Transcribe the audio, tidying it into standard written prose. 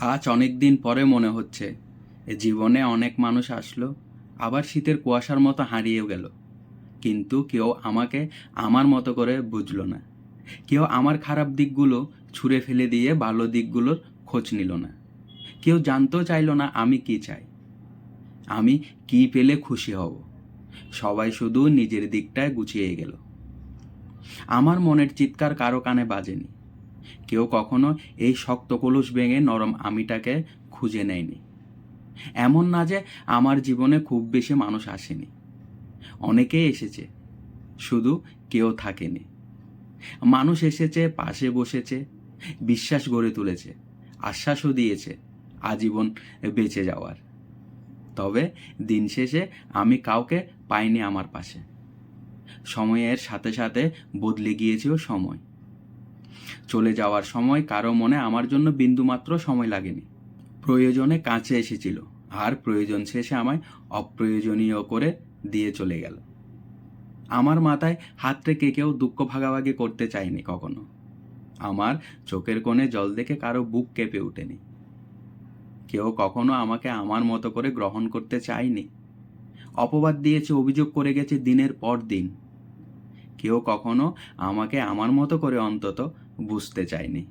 আজ অনেক দিন পরে মনে হচ্ছে এ জীবনে অনেক মানুষ আসলো, আবার শীতের কুয়াশার মতো হারিয়েও গেল। কিন্তু কেউ আমাকে আমার মতো করে বুঝলো না। কেউ আমার খারাপ দিকগুলো ছুঁড়ে ফেলে দিয়ে ভালো দিকগুলোর খোঁজ নিল না। কেউ জানতেও চাইলো না আমি কি চাই, আমি কি পেলে খুশি হব। সবাই শুধু নিজের দিকটায় গুছিয়ে গেল। আমার মনের চিৎকার কারো কানে বাজেনি। কেউ কখনো এই শক্ত কলুষ ভেঙে নরম আমিটাকে খুঁজে নেয়নি। এমন না যে আমার জীবনে খুব বেশি মানুষ আসেনি, অনেকেই এসেছে, শুধু কেউ থাকেনি। মানুষ এসেছে, পাশে বসেছে, বিশ্বাস গড়ে তুলেছে, আশ্বাসও দিয়েছে আজীবন বেঁচে যাওয়ার। তবে দিন শেষে আমি কাউকে পাইনি আমার পাশে। সময়ের সাথে সাথে বদলে গিয়েছেও সময়। চলে যাওয়ার সময় কারো মনে আমার জন্য বিন্দুমাত্র সময় লাগেনি। প্রয়োজনে কাছে এসেছিল, আর প্রয়োজন শেষে আমায় অপ্রয়োজনীয় করে দিয়ে চলে গেল। আমার মাথায় হাত রেখে কেউ দুঃখ ভাগাভাগি করতে চায়নি কখনো। আমার চোখের কোণে জল দেখে কারো বুক কেঁপে ওঠেনি। কেউ কখনো আমাকে আমার মতো করে গ্রহণ করতে চায়নি। অপবাদ দিয়েছে, অভিযোগ করে গেছে দিনের পর দিন। কেউ কখনো আমাকে আমার মতো করে অন্তত বুঝতে চায়নি।